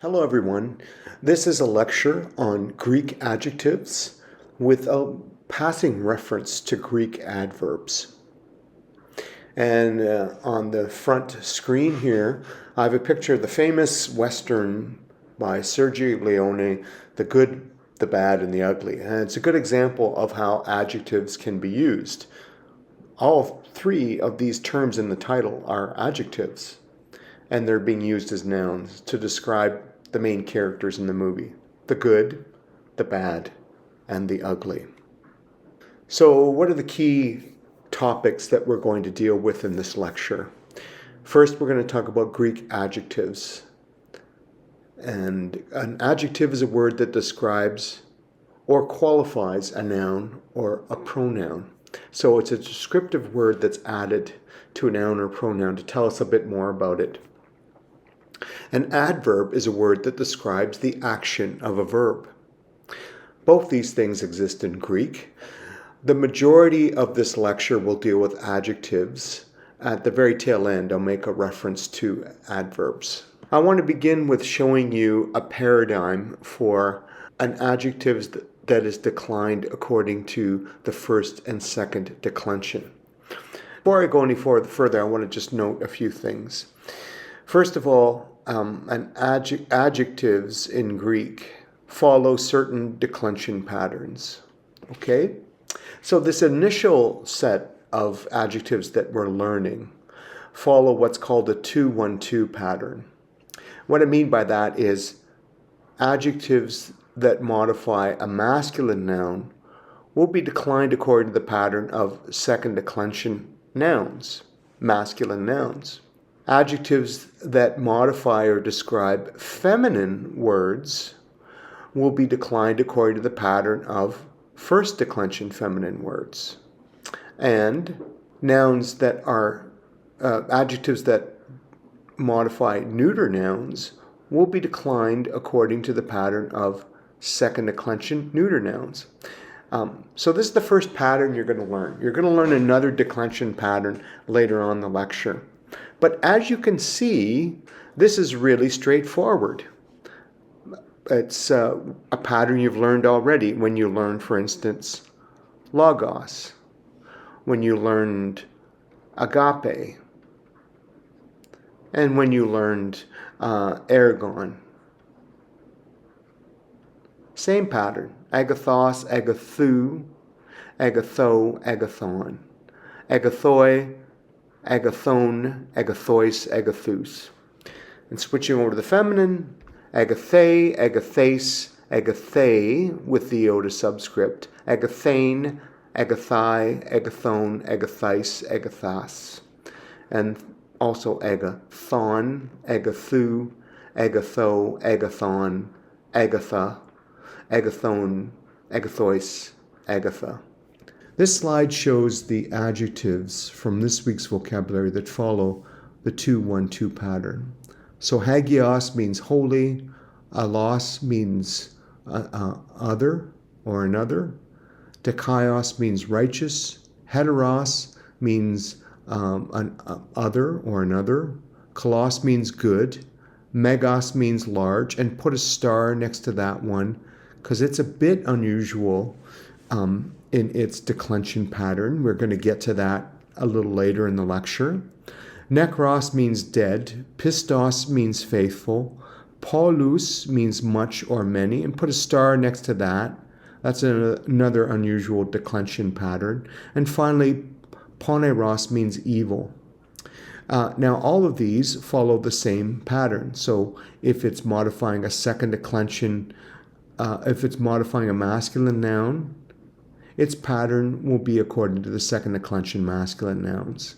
Hello, everyone. This is a lecture on Greek adjectives with a passing reference to Greek adverbs. And on the front screen here, I have a picture of the famous Western by Sergio Leone, The Good, the Bad, and the Ugly. And it's a good example of how adjectives can be used. All three of these terms in the title are adjectives, and they're being used as nouns to describe the main characters in the movie: the good, the bad, and the ugly. So, what are the key topics that we're going to deal with in this lecture? First, we're going to talk about Greek adjectives. And an adjective is a word that describes or qualifies a noun or a pronoun. So it's a descriptive word that's added to a noun or pronoun to tell us a bit more about it. An adverb is a word that describes the action of a verb. Both these things exist in Greek. The majority of this lecture will deal with adjectives. At the very tail end, I'll make a reference to adverbs. I want to begin with showing you a paradigm for an adjective that is declined according to the first and second declension. Before I go any further, I want to just note a few things. First of all, adjectives in Greek follow certain declension patterns. Okay? So this initial set of adjectives that we're learning follow what's called a 2-1-2 pattern. What I mean by that is adjectives that modify a masculine noun will be declined according to the pattern of second declension nouns, masculine nouns. Adjectives that modify or describe feminine words will be declined according to the pattern of first declension feminine words. And nouns that are adjectives that modify neuter nouns will be declined according to the pattern of second declension neuter nouns. So this is the first pattern you're going to learn. You're going to learn another declension pattern later on in the lecture. But as you can see, this is really straightforward. It's a pattern you've learned already when you learned, for instance, logos, when you learned agape, and when you learned ergon. Same pattern: agathos, agathou, agatho, agathon, agathoi, agathon, agathois, agathous. And switching over to the feminine: agathe, agathase, agathae with the iota subscript, agathane, agathai, agathon, agathais, agathas. And also agathon, agathou, agatho, agathon, agatha, agathon, agathois, agatha. This slide shows the adjectives from this week's vocabulary that follow the 2-1-2 pattern. So hagios means holy, alos means other or another, dikaios means righteous, heteros means an other or another, kalos means good, megos means large, and put a star next to that one because it's a bit unusual in its declension pattern. We're going to get to that a little later in the lecture. Nekros means dead, pistos means faithful, polus means much or many, and put a star next to that. That's another unusual declension pattern. And finally, poneros means evil. Now, all of these follow the same pattern. So if it's modifying a second declension, if it's modifying a masculine noun, its pattern will be according to the second declension masculine nouns.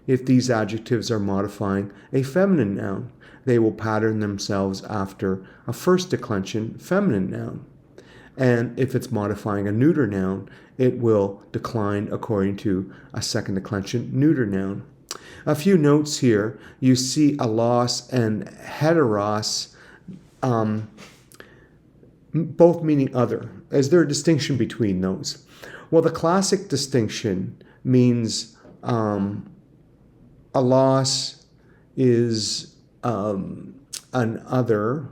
If these adjectives are modifying a feminine noun, they will pattern themselves after a first declension feminine noun. And if it's modifying a neuter noun, it will decline according to a second declension neuter noun. A few notes here. You see alos and heteros, both meaning other. Is there a distinction between those? Well, the classic distinction means alos is an other,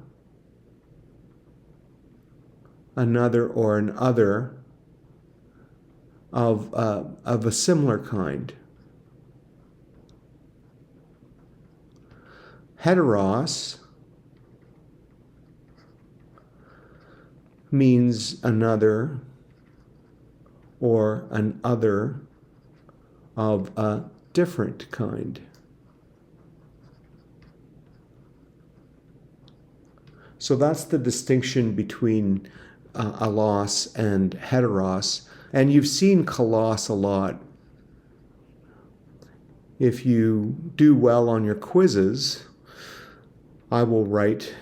another, or an other of a similar kind. Heteros means another or an other of a different kind. So that's the distinction between allos and heteros. And you've seen kalos a lot. If you do well on your quizzes, I will write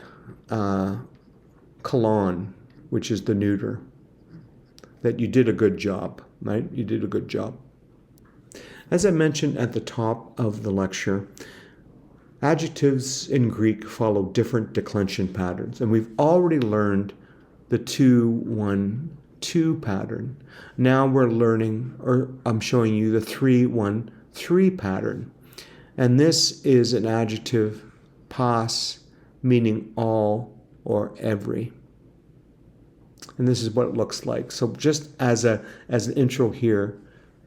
kalon, which is the neuter, that you did a good job, right? You did a good job. As I mentioned at the top of the lecture, adjectives in Greek follow different declension patterns, and we've already learned the 2-1-2 pattern. Now we're learning, or I'm showing you the 3-1-3 pattern. And this is an adjective, pas, meaning all or every. And this is what it looks like. So just as an intro here,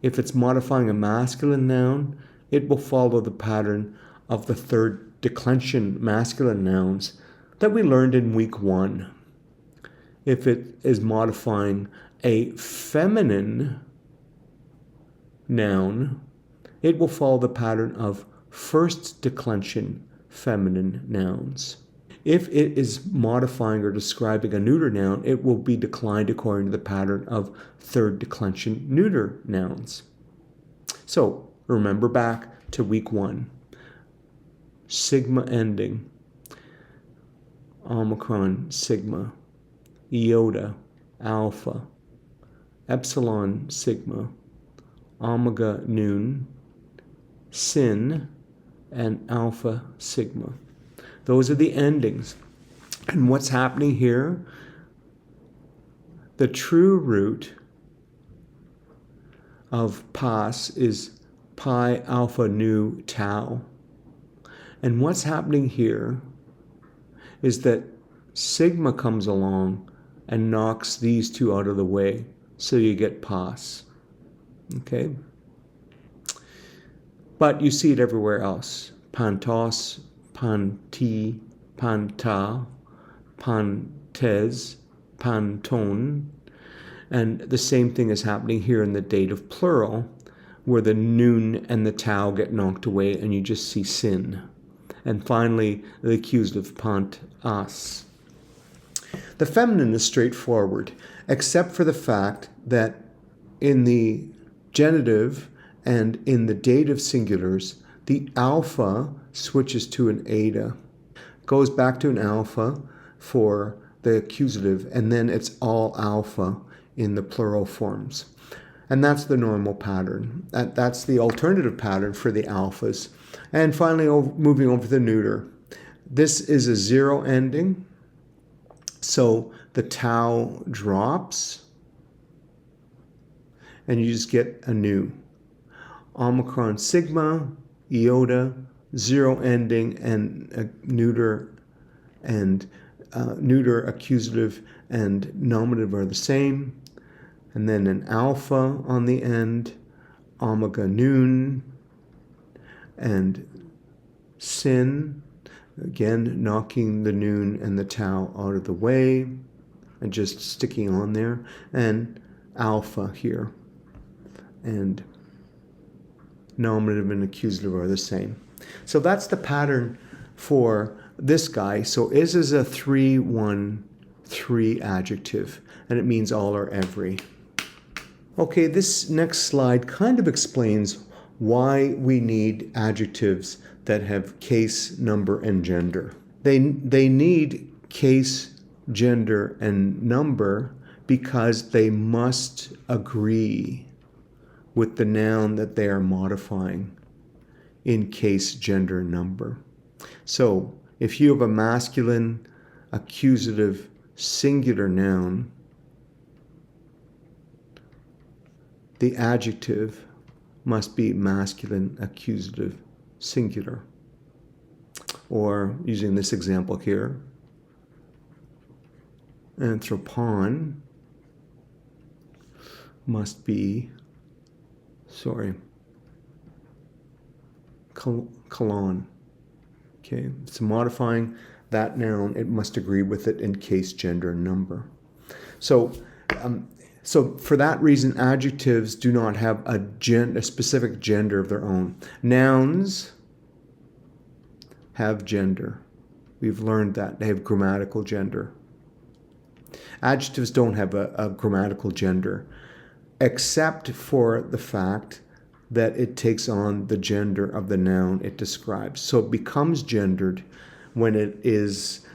if it's modifying a masculine noun, it will follow the pattern of the third declension masculine nouns that we learned in week 1. If it is modifying a feminine noun, it will follow the pattern of first declension feminine nouns. If it is modifying or describing a neuter noun, it will be declined according to the pattern of third declension neuter nouns. So remember back to week 1. Sigma ending, omicron, sigma, iota, alpha, epsilon, sigma, omega, noon, sin, and alpha, sigma. Those are the endings. And what's happening here? The true root of pas is pi, alpha, nu, tau. And what's happening here is that sigma comes along and knocks these two out of the way, so you get pas. Okay? But you see it everywhere else. Pantos, panti, panta, pantes, panton. And the same thing is happening here in the dative plural, where the noon and the tau get knocked away and you just see sin. And finally, the accusative pant as. The feminine is straightforward, except for the fact that in the genitive and in the dative singulars, the alpha switches to an eta, goes back to an alpha for the accusative, and then it's all alpha in the plural forms. And that's the normal pattern. That's the alternative pattern for the alphas. And finally, moving over to the neuter. This is a 0 ending, so the tau drops, and you just get a nu. Omicron, sigma, iota, 0 ending, and neuter accusative and nominative are the same. And then an alpha on the end, omega noon, and sin, again knocking the noon and the tau out of the way and just sticking on there, and alpha here. And nominative and accusative are the same. So that's the pattern for this guy. So is a 3-1-3 adjective, and it means all or every. Okay, this next slide kind of explains why we need adjectives that have case, number, and gender. They need case, gender, and number because they must agree with the noun that they are modifying in case, gender, number. So if you have a masculine, accusative, singular noun, the adjective must be masculine, accusative, singular. Or using this example here, Anthropon must be, colon. Okay, so modifying that noun, it must agree with it in case, gender, and number. So for that reason, adjectives do not have a specific gender of their own. Nouns have gender. We've learned that. They have grammatical gender. Adjectives don't have a grammatical gender, except for the fact that it takes on the gender of the noun it describes. So it becomes gendered when it is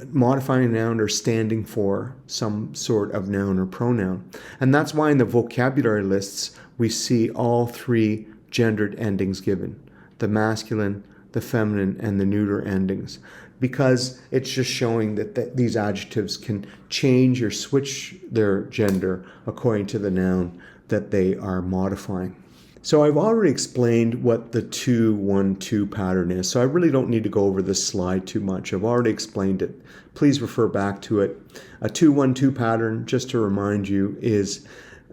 modifying a noun or standing for some sort of noun or pronoun. And that's why in the vocabulary lists we see all three gendered endings given: the masculine, the feminine, and the neuter endings, because it's just showing that these adjectives can change or switch their gender according to the noun that they are modifying. So I've already explained what the 2-1-2 pattern is, so I really don't need to go over this slide too much. I've already explained it. Please refer back to it. A 2-1-2 pattern, just to remind you, is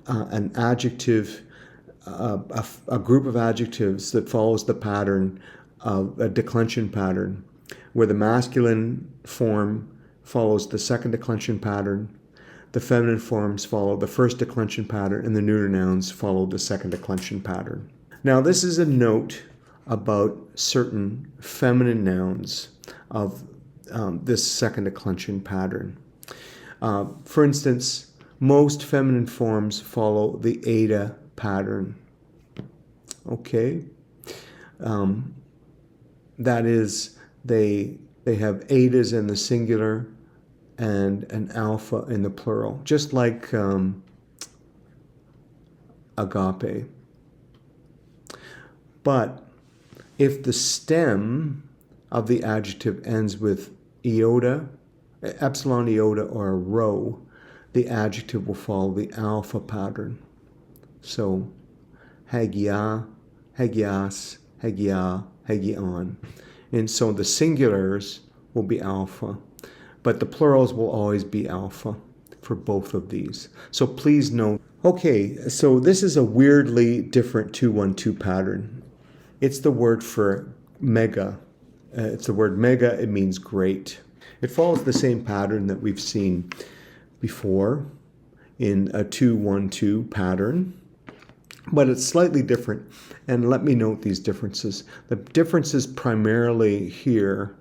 an adjective, a group of adjectives that follows the pattern of a declension pattern, where the masculine form follows the second declension pattern, the feminine forms follow the first declension pattern, and the neuter nouns follow the second declension pattern. Now, this is a note about certain feminine nouns of this second declension pattern. For instance, most feminine forms follow the eta pattern. Okay? That is, they have etas in the singular and an alpha in the plural, just like agape. But if the stem of the adjective ends with iota, epsilon iota, or a rho, the adjective will follow the alpha pattern. So hagia, hagias, hagia, hagion. And so the singulars will be alpha, but the plurals will always be alpha for both of these. So please note. Okay, so this is a weirdly different 2-1-2 pattern. It's the word for mega. It's the word mega. It means great. It follows the same pattern that we've seen before in a 2-1-2 pattern, but it's slightly different. And let me note these differences. The differences primarily here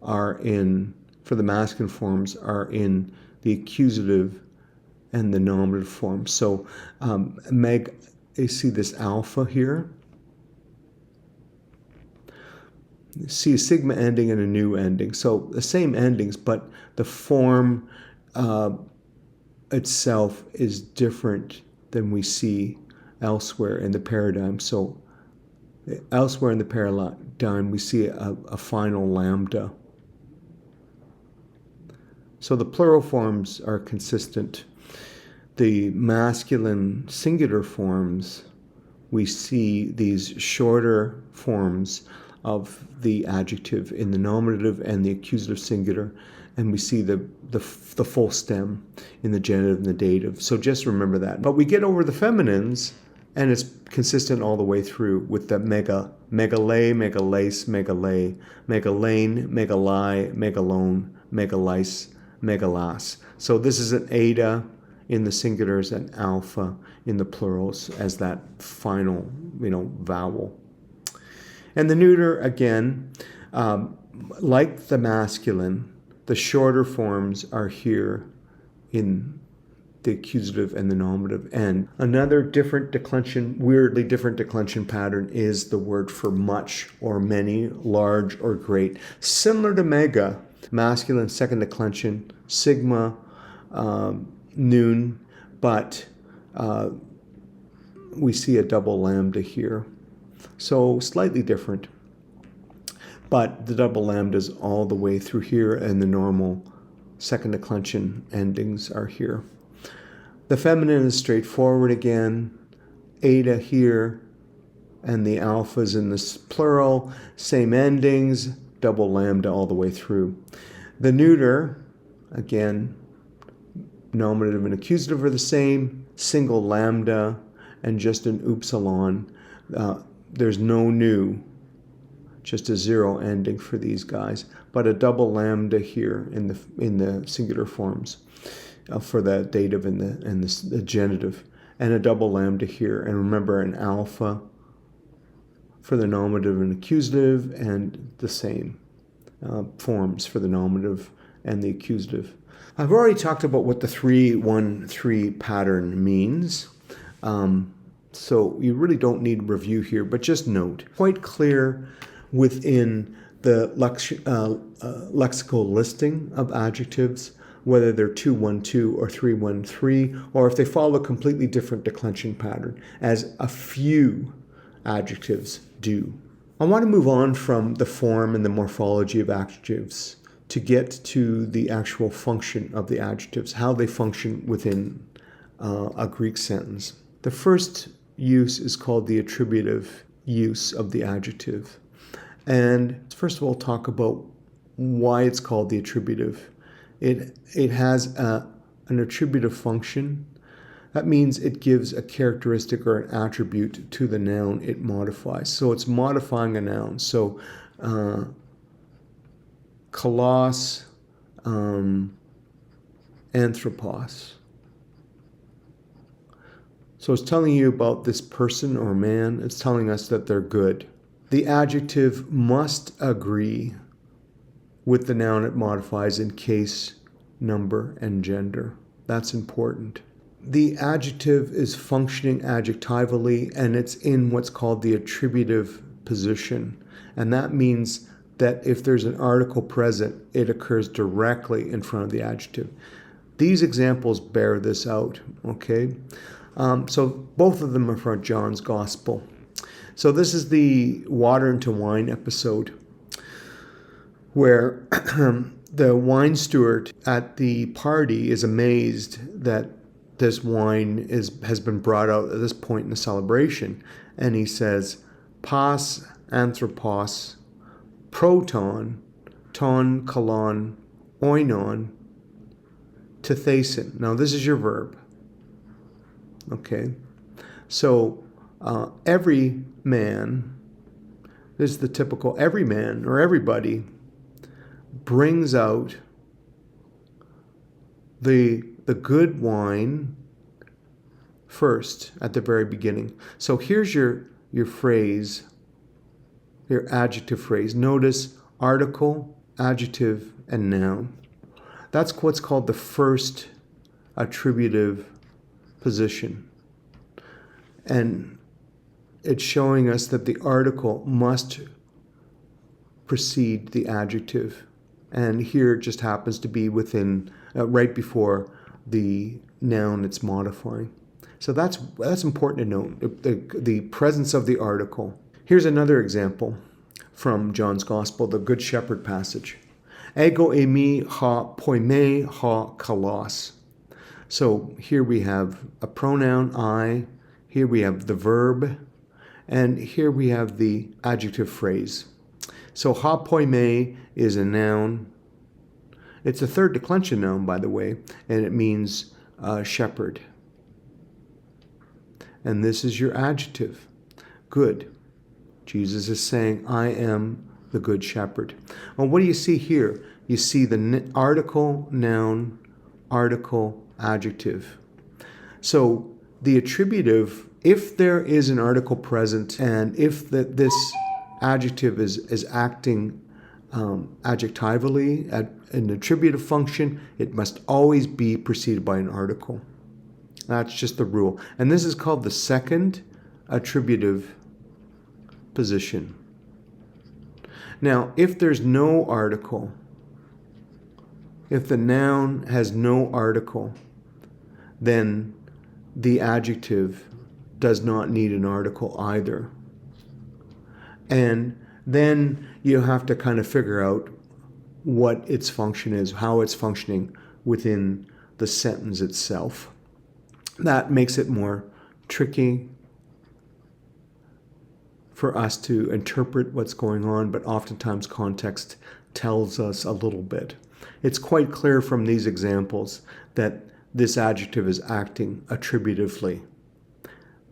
are for the masculine forms, are in the accusative and the nominative form. So you see this alpha here. You see a sigma ending and a nu ending. So the same endings, but the form itself is different than we see elsewhere in the paradigm. So elsewhere in the paradigm, we see a final lambda. So the plural forms are consistent. The masculine singular forms, we see these shorter forms of the adjective in the nominative and the accusative singular, and we see the full stem in the genitive and the dative. So just remember that. But we get over the feminines, and it's consistent all the way through with the mega, megale, megalace, megale, megalane, megalai, megalone, megalice, megalas. So this is an eta in the singulars and alpha in the plurals as that final, vowel. And the neuter, again, like the masculine, the shorter forms are here in the accusative and the nominative end. Another different declension, weirdly different declension pattern is the word for much or many, large or great. Similar to mega, masculine second declension, sigma, noon, but we see a double lambda here. So slightly different, but the double lambda is all the way through here, and the normal second declension endings are here. The feminine is straightforward again, eta here, and the alphas in this plural, same endings, double lambda all the way through. The neuter, Again, nominative and accusative are the same, single lambda and just an upsilon. There's no new, just a zero ending for these guys, but a double lambda here in the singular forms for the dative and the genitive, and a double lambda here. And remember, an alpha for the nominative and accusative, and the same forms for the nominative and the accusative. I've already talked about what the 3-1-3 pattern means. So you really don't need review here, but just note, quite clear within the lexical listing of adjectives, whether they're 2-1-2 or 3-1-3, or if they follow a completely different declension pattern, as a few adjectives do. I want to move on from the form and the morphology of adjectives to get to the actual function of the adjectives, how they function within a Greek sentence. The first use is called the attributive use of the adjective. And first of all, talk about why it's called the attributive. It has an attributive function. That means it gives a characteristic or an attribute to the noun it modifies. So it's modifying a noun. So kalos, anthropos. So it's telling you about this person or man. It's telling us that they're good. The adjective must agree with the noun it modifies in case, number, and gender. That's important. The adjective is functioning adjectivally, and it's in what's called the attributive position. And that means that if there's an article present, it occurs directly in front of the adjective. These examples bear this out, okay? So both of them are from John's Gospel. So this is the water into wine episode, where the wine steward at the party is amazed that this wine has been brought out at this point in the celebration. And he says, pas anthropos, proton, ton kalon, oinon, tethasin. Now this is your verb. Okay, so every man, this is the typical every man or everybody brings out the good wine first at the very beginning. So here's your phrase, your adjective phrase. Notice article, adjective, and noun. That's what's called the first attributive position. And it's showing us that the article must precede the adjective. And here it just happens to be within, right before the noun it's modifying. So that's important to note, the presence of the article. Here's another example from John's Gospel, the Good Shepherd passage. Ego eimi ha poime ha kalos. So here we have a pronoun, I. Here we have the verb. And here we have the adjective phrase. So ha poime is a noun. It's a third declension noun, by the way, and it means shepherd. And this is your adjective, good. Jesus is saying, I am the good shepherd. Well, what do you see here? You see the article, noun, article, adjective. So the attributive, if there is an article present and if this adjective is acting adjectively at an attributive function, it must always be preceded by an article. That's just the rule. And this is called the second attributive position. Now, if there's no article, if the noun has no article, then the adjective does not need an article either. And then you have to kind of figure out what its function is, how it's functioning within the sentence itself. That makes it more tricky for us to interpret what's going on, but oftentimes context tells us a little bit. It's quite clear from these examples that this adjective is acting attributively.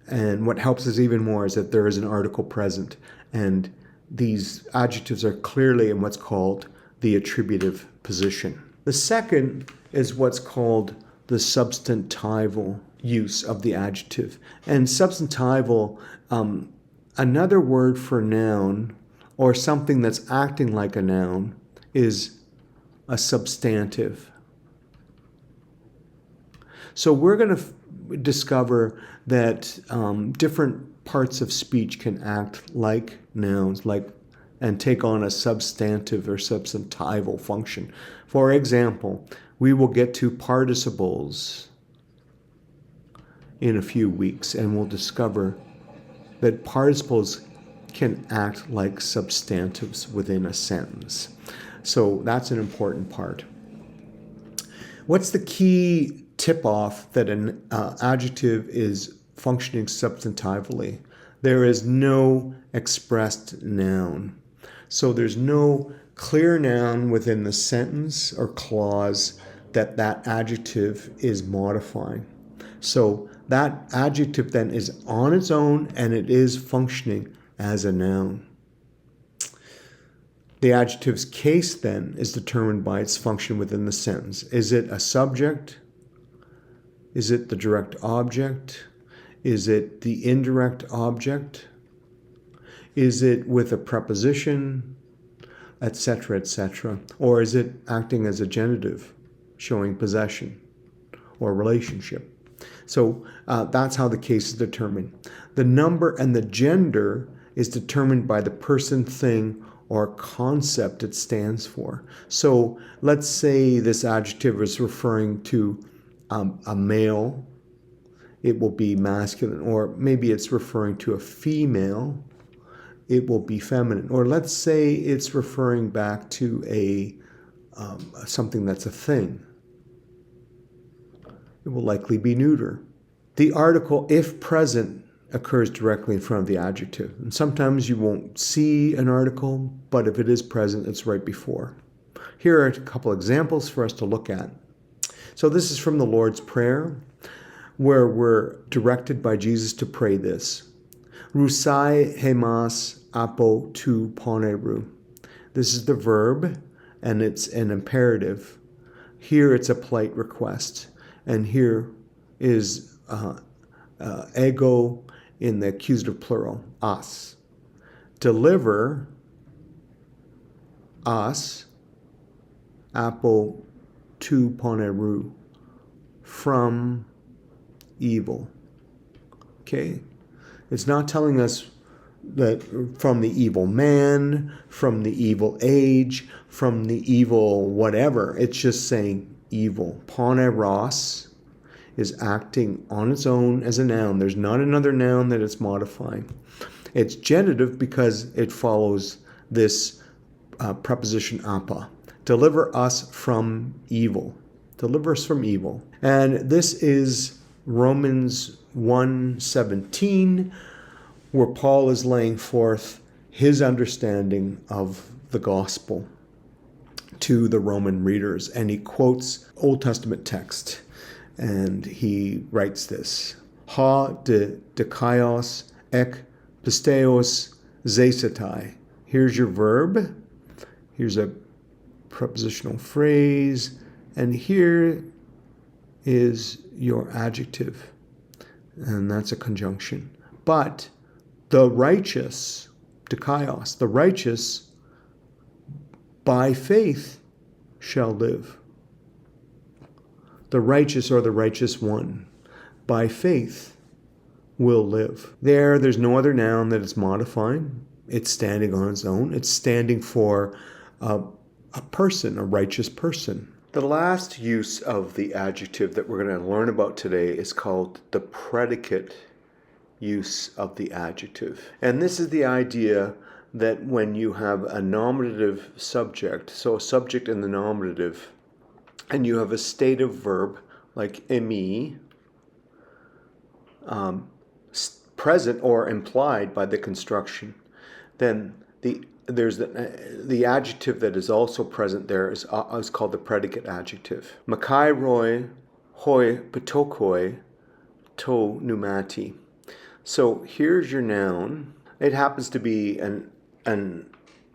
And what helps us even more is that there is an article present, and these adjectives are clearly in what's called the attributive position. The second is what's called the substantival use of the adjective. And substantival, another word for noun or something that's acting like a noun, is a substantive. So we're going to discover that different parts of speech can act like nouns, and take on a substantive or substantival function. For example, we will get to participles in a few weeks, and we'll discover that participles can act like substantives within a sentence. So that's an important part. What's the key tip-off that an adjective is functioning substantively? There is no expressed noun. So there's no clear noun within the sentence or clause that adjective is modifying. So that adjective then is on its own, and it is functioning as a noun. The adjective's case then is determined by its function within the sentence. Is it a subject? Is it the direct object? Is it the indirect object? Is it with a preposition, etc., etc.? Or is it acting as a genitive, showing possession or relationship? So that's how the case is determined. The number and the gender is determined by the person, thing, or concept it stands for. So let's say this adjective is referring to a male, it will be masculine, or maybe it's referring to a female, it will be feminine. Or let's say it's referring back to something that's a thing, it will likely be neuter. The article, if present, occurs directly in front of the adjective. And sometimes you won't see an article, but if it is present, it's right before. Here are a couple examples for us to look at. So this is from the Lord's Prayer, where we're directed by Jesus to pray this. Rusai hemas apo tu poneru. This is the verb, and it's an imperative. Here it's a polite request. And here is ego in the accusative plural, us. Deliver us, apo tu poneru, from evil. Okay? It's not telling us that from the evil man, from the evil age, from the evil whatever. It's just saying evil. Poneros is acting on its own as a noun. There's not another noun that it's modifying. It's genitive because it follows this preposition apa. Deliver us from evil. Deliver us from evil. And this is Romans 1:17, where Paul is laying forth his understanding of the gospel to the Roman readers. And he quotes Old Testament text. And he writes this. Ha de dikaios ek pisteos zesetai. Here's your verb. Here's a prepositional phrase. And here is your adjective. And that's a conjunction. But the righteous, dikaios, the righteous, by faith shall live. The righteous, or the righteous one, by faith will live. There's no other noun that it's modifying. It's standing on its own. It's standing for a person, a righteous person. The last use of the adjective that we're going to learn about today is called the predicate use of the adjective. And this is the idea that when you have a nominative subject, so a subject in the nominative, and you have a stative verb like emi, present or implied by the construction, then the there's the adjective that is also present there is called the predicate adjective. Makai roi hoi pitokoi to pneumati. So here's your noun. It happens to be an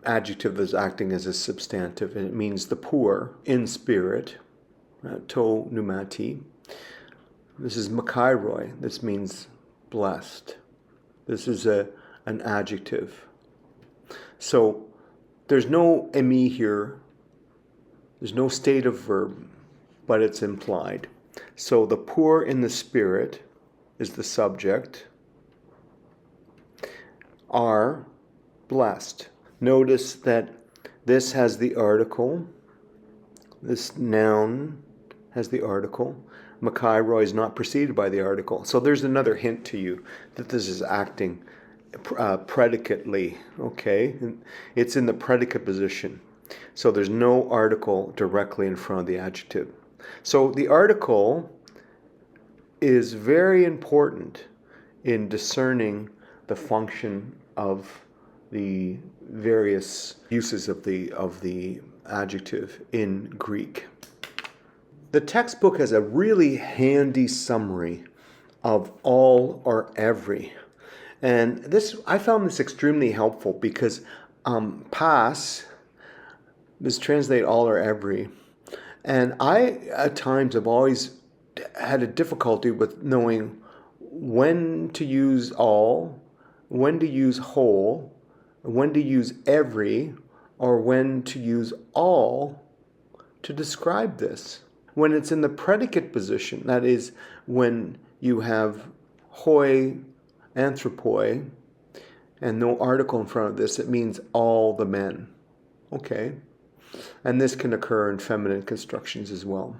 adjective that's acting as a substantive, and it means the poor in spirit. To pneumati. This is makairoi. This means blessed. This is an adjective. So there's no me here. There's no state of verb, but it's implied. So the poor in the spirit is the subject, are blessed. Notice that this has the article. This noun has the article. Makairoi is not preceded by the article. So there's another hint to you that this is acting predicately, okay? It's in the predicate position. So there's no article directly in front of the adjective. So the article is very important in discerning the function of the various uses of the adjective in Greek. The textbook has a really handy summary of all or every. And I found this extremely helpful because pas is translate all or every. And I, at times, have always had a difficulty with knowing when to use all, when to use whole, when to use every, or when to use all to describe this. When it's in the predicate position, that is, when you have hoi, anthropoi, and no article in front of this, it means all the men. Okay? And this can occur in feminine constructions as well.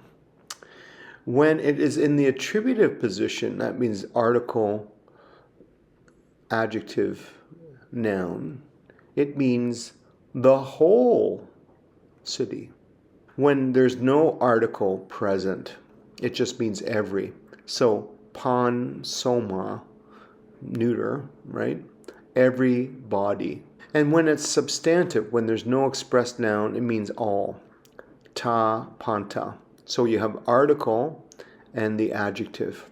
When it is in the attributive position, that means article, adjective, noun, it means the whole city. When there's no article present, it just means every. So, pan soma, neuter, right? Every body. And when it's substantive, when there's no expressed noun, it means all. Ta, panta. So you have article and the adjective.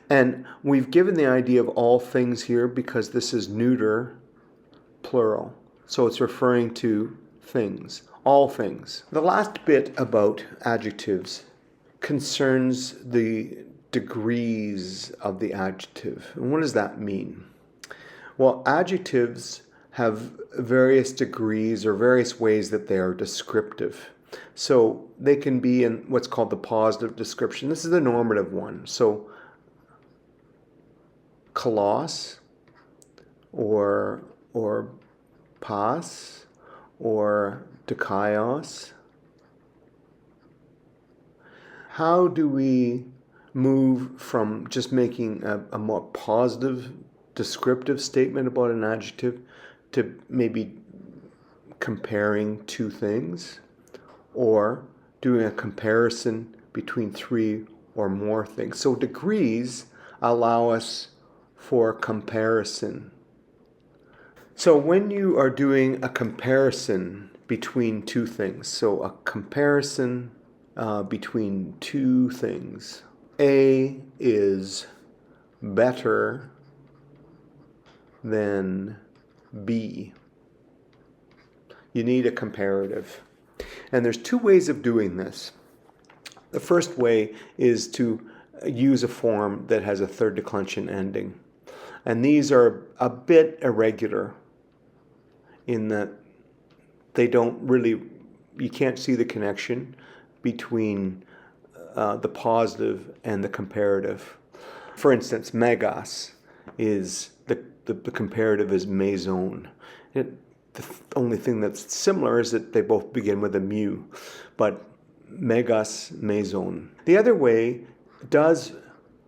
And we've given the idea of all things here because this is neuter, plural. So it's referring to things, all things. The last bit about adjectives concerns the degrees of the adjective. And what does that mean? Well, adjectives have various degrees or various ways that they are descriptive. So they can be in what's called the positive description. This is the normative one. So kalos or pas or dikaios. How do we move from just making a more positive descriptive statement about an adjective to maybe comparing two things or doing a comparison between three or more things? So degrees allow us for comparison. So when you are doing a comparison between two things, so a comparison between two things, A is better than B. You need a comparative. And there's two ways of doing this. The first way is to use a form that has a third declension ending. And these are a bit irregular in that they don't really, you can't see the connection between the positive and the comparative. For instance, megas is the comparative is maison. The only thing that's similar is that they both begin with a mu, but megas, maison. The other way does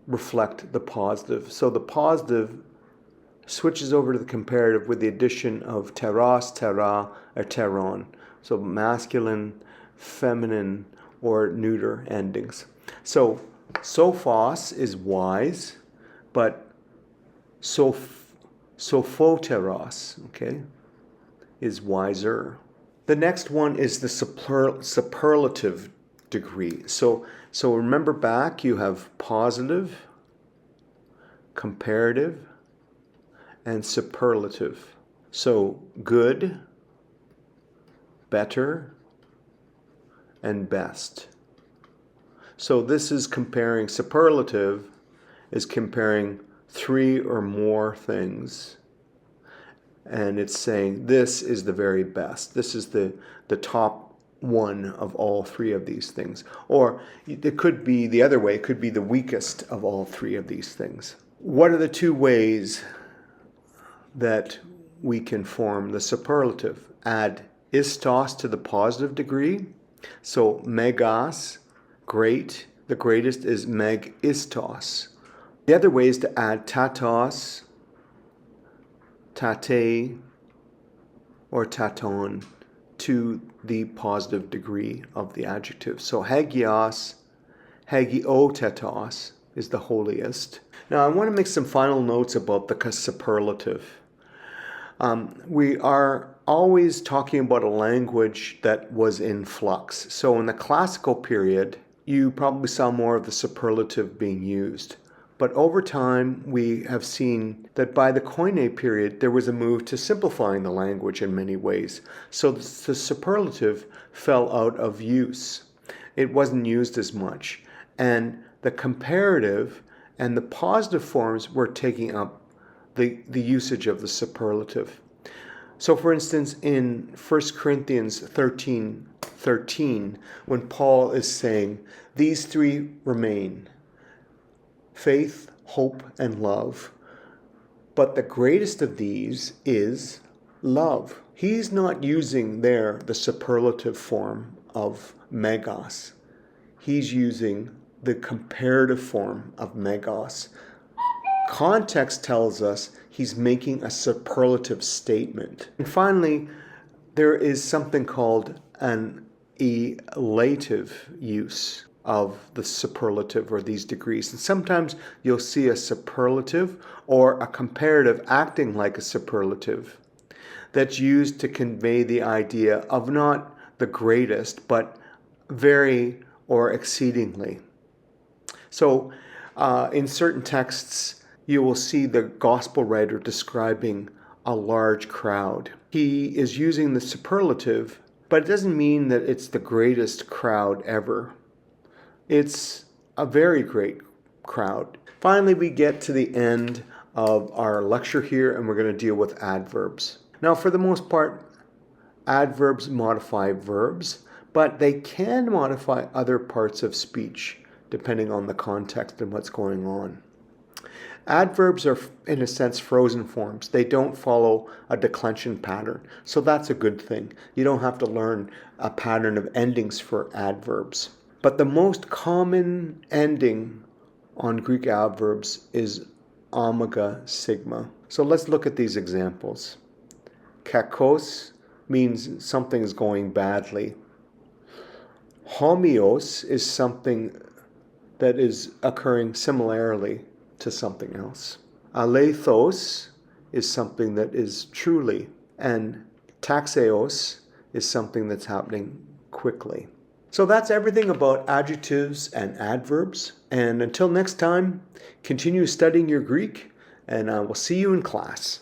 reflect the positive. So the positive switches over to the comparative with the addition of teras, terra, or teron. So masculine, feminine, or neuter endings. So sophos is wise, but sophoteros, okay? is wiser. The next one is the superlative degree. So remember back, you have positive, comparative, and superlative. So good, better, and best. So this is comparing, superlative is comparing three or more things. And it's saying this is the very best. This is the top one of all three of these things. Or it could be the other way. It could be the weakest of all three of these things. What are the two ways that we can form the superlative? Add istos to the positive degree. So megas, great. The greatest is megistos. The other way is to add tatos, tate, or taton to the positive degree of the adjective. So hagios, hagiotetos is the holiest. Now I want to make some final notes about the superlative. We are always talking about a language that was in flux. So in the classical period, you probably saw more of the superlative being used. But over time, we have seen that by the Koine period, there was a move to simplifying the language in many ways. So the superlative fell out of use. It wasn't used as much. And the comparative and the positive forms were taking up the usage of the superlative. So for instance, in 1 Corinthians 13:13, when Paul is saying, these three remain, faith, hope, and love. But the greatest of these is love. He's not using there the superlative form of megas. He's using the comparative form of megas. Context tells us he's making a superlative statement. And finally, there is something called an elative use of the superlative or these degrees. And sometimes you'll see a superlative or a comparative acting like a superlative that's used to convey the idea of not the greatest, but very or exceedingly. So in certain texts, you will see the gospel writer describing a large crowd. He is using the superlative, but it doesn't mean that it's the greatest crowd ever. It's a very great crowd. Finally, we get to the end of our lecture here, and we're going to deal with adverbs. Now, for the most part, adverbs modify verbs, but they can modify other parts of speech, depending on the context and what's going on. Adverbs are, in a sense, frozen forms. They don't follow a declension pattern, so that's a good thing. You don't have to learn a pattern of endings for adverbs. But the most common ending on Greek adverbs is omega sigma. So let's look at these examples. Kakos means something is going badly. Homios is something that is occurring similarly to something else. Alethos is something that is truly. And taxeos is something that's happening quickly. So that's everything about adjectives and adverbs. And until next time, continue studying your Greek, and I will see you in class.